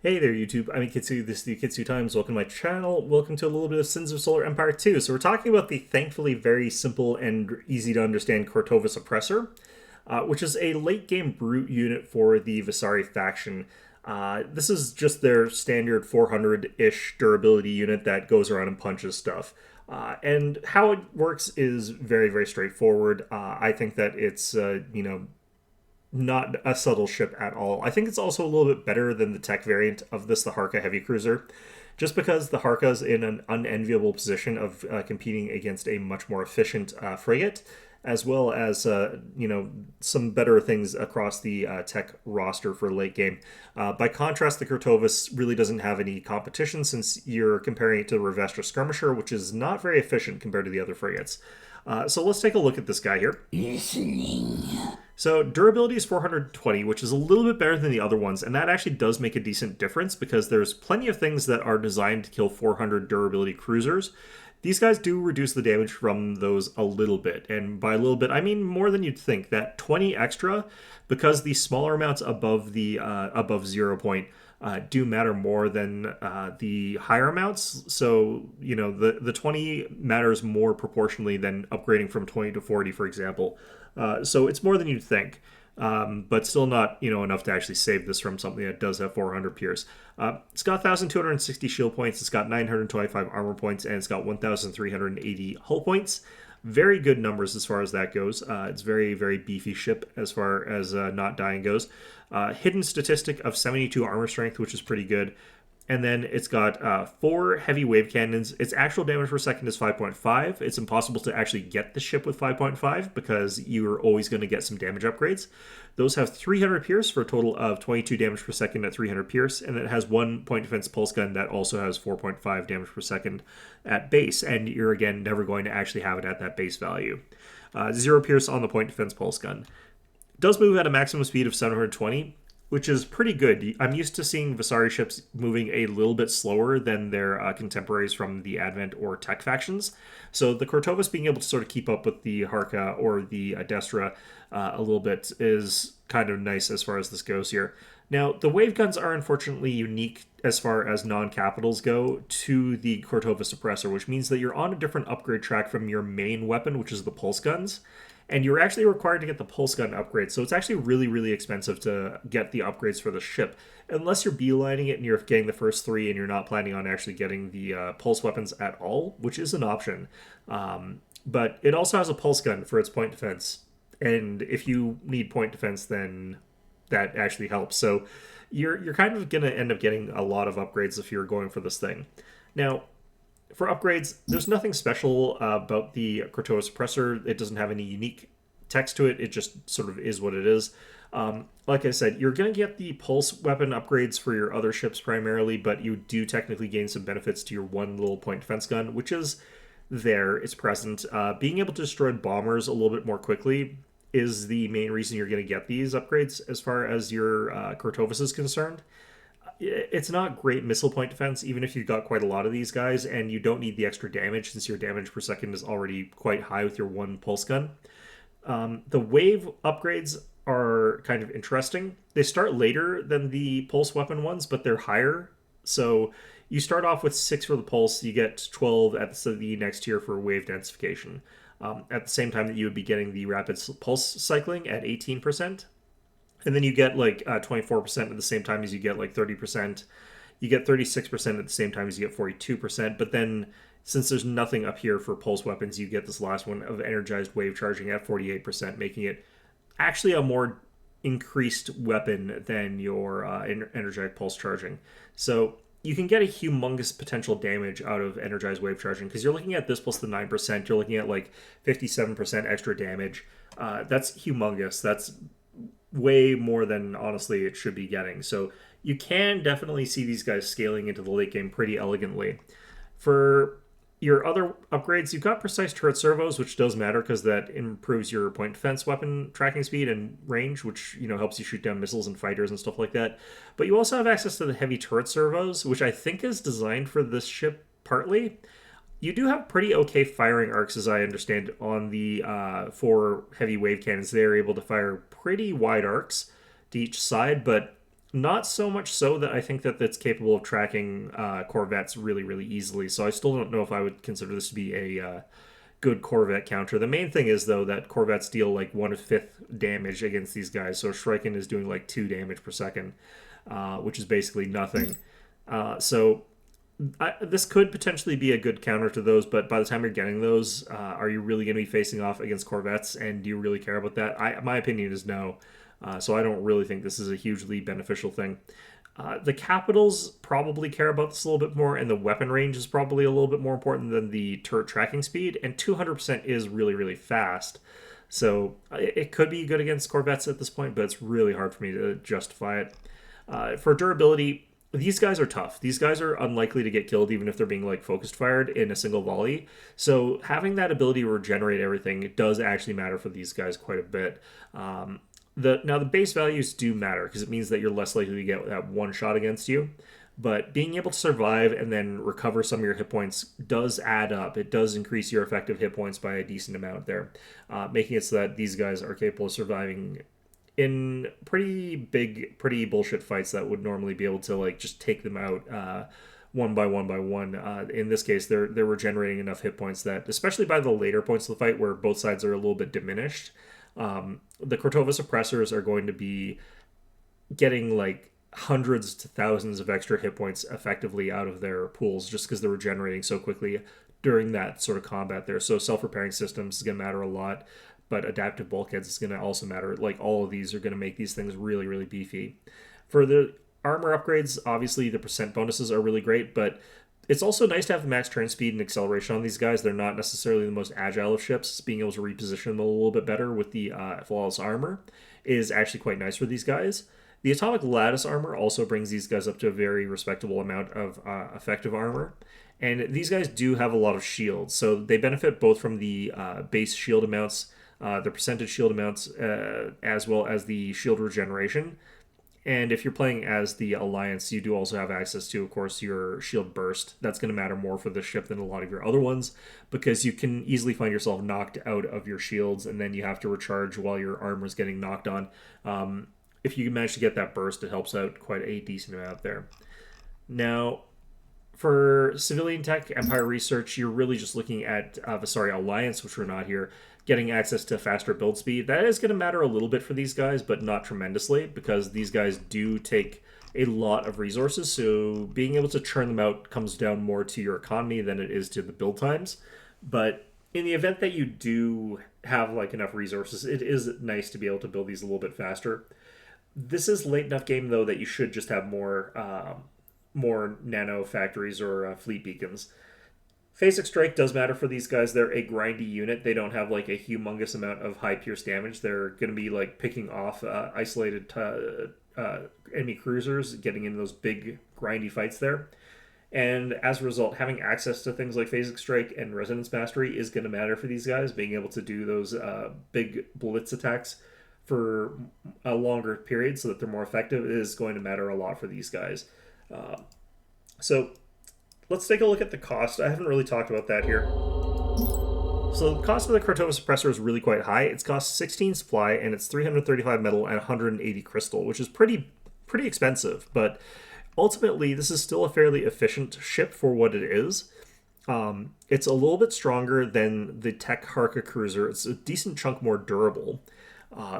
Hey there, YouTube. I'm Ikitsu. This is the Ikitsu Times. Welcome to my channel. Welcome to a little bit of Sins of Solar Empire 2. So we're talking about the thankfully very simple and easy to understand Kortovas Oppressor, which is a late game brute unit for the Visari faction. This is just their standard 400-ish durability unit that goes around and punches stuff. And how it works is very, very straightforward. I think that it's, not a subtle ship at all. I think it's also a little bit better than the tech variant of this, the Harcka heavy cruiser, just because the Harcka's in an unenviable position of competing against a much more efficient frigate, as well as some better things across the tech roster for late game. By contrast, the Kortovas really doesn't have any competition since you're comparing it to the Revestra Skirmisher, which is not very efficient compared to the other frigates. So let's take a look at this guy here. Listening. So durability is 420, which is a little bit better than the other ones, and that actually does make a decent difference because there's plenty of things that are designed to kill 400 durability cruisers. These guys do reduce the damage from those a little bit, and by a little bit, I mean more than you'd think. That 20 extra, because the smaller amounts above the above 0 point do matter more than the higher amounts. So, the 20 matters more proportionally than upgrading from 20 to 40, for example. So it's more than you'd think. But still not, enough to actually save this from something that does have 400 Pierce. It's got 1,260 shield points, it's got 925 armor points, and it's got 1,380 hull points. Very good numbers as far as that goes. It's very, very beefy ship as far as not dying goes. Hidden statistic of 72 armor strength, which is pretty good. And then it's got 4 heavy wave cannons. Its actual damage per second is 5.5. It's impossible to actually get the ship with 5.5 because you're always going to get some damage upgrades. Those have 300 Pierce for a total of 22 damage per second at 300 Pierce. And it has 1 point defense pulse gun that also has 4.5 damage per second at base. And you're, again, never going to actually have it at that base value. 0 Pierce on the point defense pulse gun. It does move at a maximum speed of 720, which is pretty good. I'm used to seeing Visari ships moving a little bit slower than their contemporaries from the Advent or Tech factions. So the Kortovas being able to sort of keep up with the Harcka or the Destra a little bit is kind of nice as far as this goes here. Now, the wave guns are unfortunately unique as far as non-capitals go to the Kortovas Oppressor, which means that you're on a different upgrade track from your main weapon, which is the pulse guns. And you're actually required to get the pulse gun upgrade, so it's actually really, really expensive to get the upgrades for the ship. Unless you're beelining it and you're getting the first 3 and you're not planning on actually getting the pulse weapons at all, which is an option. But it also has a pulse gun for its point defense. And if you need point defense, then that actually helps. So you're kind of going to end up getting a lot of upgrades if you're going for this thing. Now, for upgrades, there's nothing special about the Kortovas Oppressor. It doesn't have any unique text to it. It just sort of is what it is. Like I said, you're going to get the pulse weapon upgrades for your other ships primarily, but you do technically gain some benefits to your one little point defense gun, which is there. It's present. Being able to destroy bombers a little bit more quickly is the main reason you're going to get these upgrades as far as your Kortovas is concerned. It's not great missile point defense, even if you've got quite a lot of these guys, and you don't need the extra damage since your damage per second is already quite high with your one pulse gun. The wave upgrades are kind of interesting. They start later than the pulse weapon ones, but they're higher. So you start off with 6 for the pulse, you get 12 at the next tier for wave densification. At the same time that you would be getting the rapid pulse cycling at 18%. And then you get like 24% at the same time as you get like 30%. You get 36% at the same time as you get 42%. But then since there's nothing up here for pulse weapons, you get this last one of energized wave charging at 48%, making it actually a more increased weapon than your energized pulse charging. So you can get a humongous potential damage out of energized wave charging because you're looking at this plus the 9%. You're looking at like 57% extra damage. That's humongous. That's way more than honestly it should be getting. So you can definitely see these guys scaling into the late game pretty elegantly. For your other upgrades, you've got precise turret servos, which does matter because that improves your point defense weapon tracking speed and range, which helps you shoot down missiles and fighters and stuff like that. But you also have access to the heavy turret servos, which I think is designed for this ship partly. You do have pretty okay firing arcs, as I understand, on the 4 heavy wave cannons. They are able to fire pretty wide arcs to each side, but Not so much so that I think that it's capable of tracking Corvettes really, really easily. So I still don't know if I would consider this to be a good Corvette counter. The main thing is, though, that Corvettes deal like 1/5 damage against these guys. So Shuriken is doing like 2 damage per second, which is basically nothing. So this could potentially be a good counter to those, but by the time you're getting those, are you really going to be facing off against Corvettes, and do you really care about that? My opinion is no. So I don't really think this is a hugely beneficial thing. The capitals probably care about this a little bit more, and the weapon range is probably a little bit more important than the turret tracking speed, and 200% is really, really fast. So it could be good against Corvettes at this point, but it's really hard for me to justify it. For durability, these guys are tough. These guys are unlikely to get killed even if they're being like focused fired in a single volley. So having that ability to regenerate everything does actually matter for these guys quite a bit. Now the base values do matter because it means that you're less likely to get that one shot against you. But being able to survive and then recover some of your hit points does add up. It does increase your effective hit points by a decent amount there, making it so that these guys are capable of surviving in pretty big, pretty bullshit fights that would normally be able to like just take them out one by one by one. In this case, they're regenerating enough hit points that, especially by the later points of the fight where both sides are a little bit diminished, the Kortovas Oppressors are going to be getting like hundreds to thousands of extra hit points effectively out of their pools just because they're regenerating so quickly during that sort of combat there. So self-repairing systems is going to matter a lot, but adaptive bulkheads is going to also matter. Like all of these are going to make these things really, really beefy. For the armor upgrades, obviously the percent bonuses are really great, but it's also nice to have the max turn speed and acceleration on these guys. They're not necessarily the most agile of ships. Being able to reposition them a little bit better with the flawless armor is actually quite nice for these guys. The atomic lattice armor also brings these guys up to a very respectable amount of effective armor. And these guys do have a lot of shields, so they benefit both from the base shield amounts, the percentage shield amounts, as well as the shield regeneration. And if you're playing as the Alliance, you do also have access to, of course, your shield burst. That's going to matter more for this ship than a lot of your other ones, because you can easily find yourself knocked out of your shields, and then you have to recharge while your armor is getting knocked on. If you manage to get that burst, it helps out quite a decent amount there. Now, for civilian tech, Empire Research, you're really just looking at Vasari Alliance, which we're not here, getting access to faster build speed. That is going to matter a little bit for these guys, but not tremendously, because these guys do take a lot of resources, so being able to churn them out comes down more to your economy than it is to the build times. But in the event that you do have like enough resources, it is nice to be able to build these a little bit faster. This is late enough game though that you should just have more nano factories or fleet beacons. Phasic Strike does matter for these guys. They're a grindy unit. They don't have like a humongous amount of high pierce damage. They're going to be like picking off isolated enemy cruisers, getting into those big grindy fights there. And as a result, having access to things like Phasic Strike and Resonance Mastery is going to matter for these guys. Being able to do those big blitz attacks for a longer period so that they're more effective is going to matter a lot for these guys. So let's take a look at the cost. I haven't really talked about that here. So the cost of the Kortovas Oppressor is really quite high. It's cost 16 supply, and it's 335 metal and 180 crystal, which is pretty expensive. But ultimately, this is still a fairly efficient ship for what it is. It's a little bit stronger than the Tech Harcka cruiser. It's a decent chunk more durable.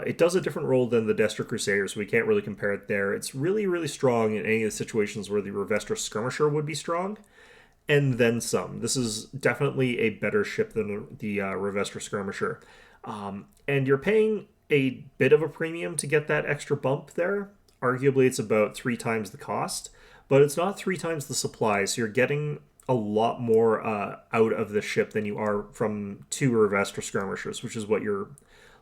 It does a different role than the Destra Crusader, so we can't really compare it there. It's really, really strong in any of the situations where the Revestra Skirmisher would be strong, and then some. This is definitely a better ship than the Revestra Skirmisher. And you're paying a bit of a premium to get that extra bump there. Arguably, it's about 3 times the cost, but it's not 3 times the supply, so you're getting a lot more out of the ship than you are from 2 Revestra Skirmishers, which is what you're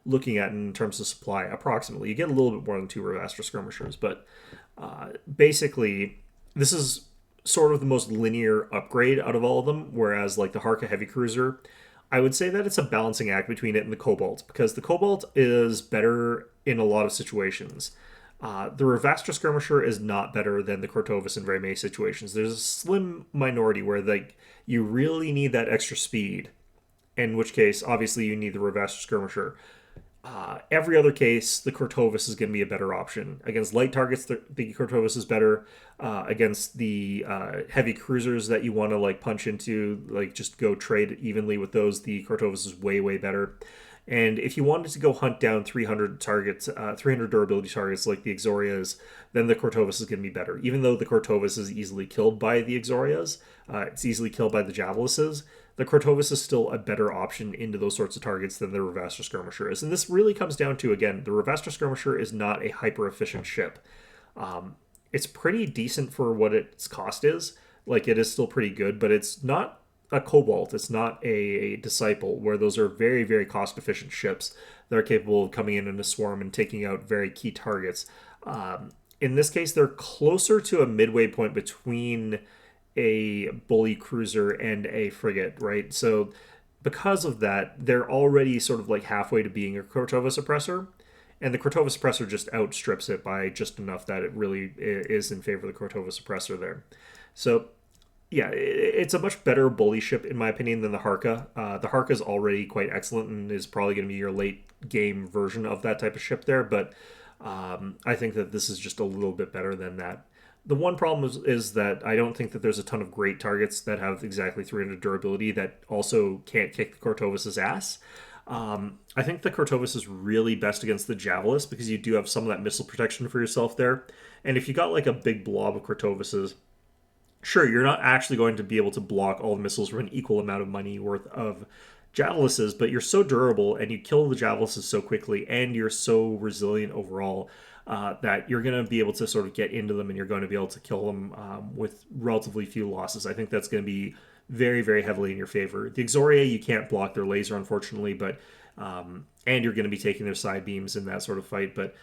looking at in terms of supply, approximately. You get a little bit more than 2 Revestra Skirmishers, but basically, this is sort of the most linear upgrade out of all of them, whereas like the Harcka Heavy Cruiser, I would say that it's a balancing act between it and the Cobalt, because the Cobalt is better in a lot of situations. The Revestra Skirmisher is not better than the Kortovas in very many situations. There's a slim minority where like you really need that extra speed, in which case, obviously, you need the Revestra Skirmisher. Every other case, the Kortovas is going to be a better option. Against light targets, the Kortovas is better. Against the heavy cruisers that you want to like punch into, like just go trade evenly with those, the Kortovas is way, way better. And if you wanted to go hunt down 300 targets, 300 durability targets like the Exorias, then the Kortovas is going to be better. Even though the Kortovas is easily killed by the Exorias, it's easily killed by the Javelises, the Kortovas is still a better option into those sorts of targets than the Ravaster Skirmisher is. And this really comes down to, again, the Ravaster Skirmisher is not a hyper efficient ship. It's pretty decent for what its cost is. Like, it is still pretty good, but it's not a Cobalt. It's not a Disciple, where those are very, very cost efficient ships that are capable of coming in a swarm and taking out very key targets. In this case, they're closer to a midway point between a bully cruiser and a frigate, right? So because of that, they're already sort of like halfway to being a Kortovas Oppressor, and the Kortovas Oppressor just outstrips it by just enough that it really is in favor of the Kortovas Oppressor there. So yeah, it's a much better bully ship in my opinion than the Harcka. The Harcka is already quite excellent and is probably going to be your late game version of that type of ship there, but I think that this is just a little bit better than that. The one problem is that I don't think that there's a ton of great targets that have exactly 300 durability that also can't kick the Kortovas' ass. I think the Kortovas is really best against the Javelis because you do have some of that missile protection for yourself there. And if you got like a big blob of Kortovas', sure, you're not actually going to be able to block all the missiles for an equal amount of money worth of Javelises, but you're so durable and you kill the Javelises so quickly and you're so resilient overall that you're going to be able to sort of get into them and you're going to be able to kill them with relatively few losses. I think that's going to be very, very heavily in your favor. The Exoria, you can't block their laser, unfortunately, but and you're going to be taking their side beams in that sort of fight, but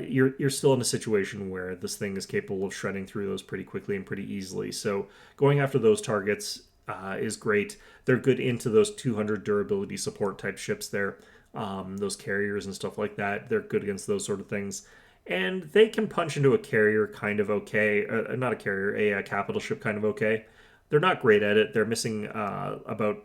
you're still in a situation where this thing is capable of shredding through those pretty quickly and pretty easily. So going after those targets is great. They're good into those 200 durability support type ships there, those carriers and stuff like that. They're good against those sort of things. And they can punch into a carrier kind of okay. Not a carrier, a capital ship kind of okay. They're not great at it. They're missing about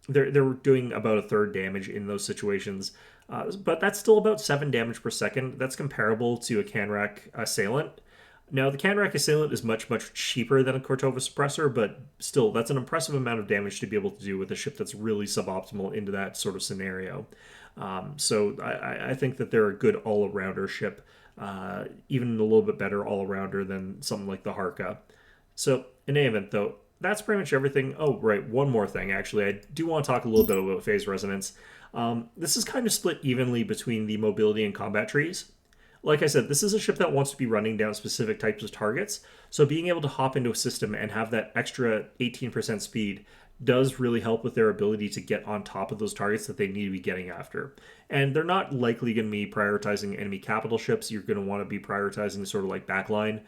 they're doing about a third damage in those situations, but that's still about 7 damage per second. That's comparable to a Canrack Assailant. Now, the Canrack Assailant is much, much cheaper than a Corttova Suppressor, but still, that's an impressive amount of damage to be able to do with a ship that's really suboptimal into that sort of scenario. So I think that they're a good all-arounder ship, even a little bit better all-arounder than something like the Harcka. So, in any event, though, that's pretty much everything. Oh, right, one more thing, actually. I do want to talk a little bit about phase resonance. This is kind of split evenly between the mobility and combat trees. Like I said, this is a ship that wants to be running down specific types of targets, so being able to hop into a system and have that extra 18% speed does really help with their ability to get on top of those targets that they need to be getting after. And they're not likely going to be prioritizing enemy capital ships. You're going to want to be prioritizing sort of like backline.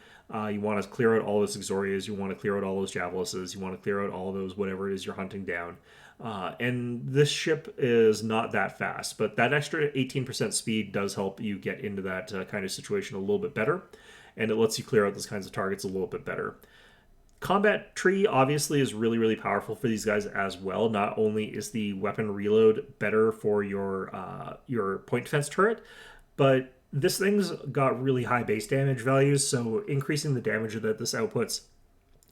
You want to clear out all those Exorias. You want to clear out all those Javelises. You want to clear out all those whatever it is you're hunting down. And this ship is not that fast, but that extra 18% speed does help you get into that kind of situation a little bit better, and it lets you clear out those kinds of targets a little bit better. Combat tree obviously is really, really powerful for these guys as well. Not only is the weapon reload better for your point defense turret, but this thing's got really high base damage values, so increasing the damage that this outputs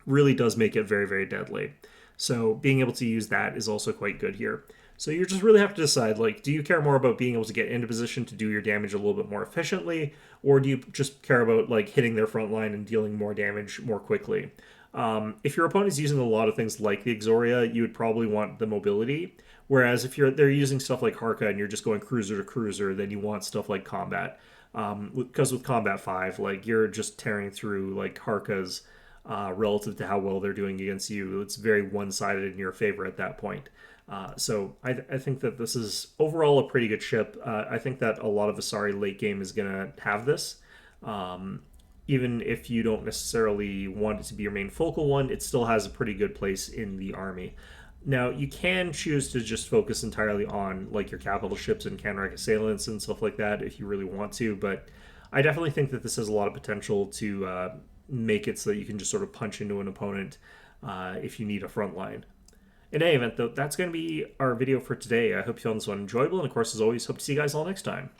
really does make it very, very deadly. So being able to use that is also quite good here. So you just really have to decide, like, do you care more about being able to get into position to do your damage a little bit more efficiently, or do you just care about, like, hitting their front line and dealing more damage more quickly? If your opponent is using a lot of things like the Exoria, you would probably want the mobility. Whereas if they're using stuff like Harcka and you're just going cruiser to cruiser, then you want stuff like combat. Because with Combat 5, like, you're just tearing through, like, Harkka's relative to how well they're doing against you. It's very one-sided in your favor at that point. So I think that this is overall a pretty good ship. I think that a lot of Asari late game is going to have this. Even if you don't necessarily want it to be your main focal one, it still has a pretty good place in the army. Now, you can choose to just focus entirely on like your capital ships and Canrack Assailants and stuff like that if you really want to, but I definitely think that this has a lot of potential to make it so that you can just sort of punch into an opponent if you need a front line. In any event, though, that's going to be our video for today. I hope you found this one enjoyable, and of course, as always, hope to see you guys all next time.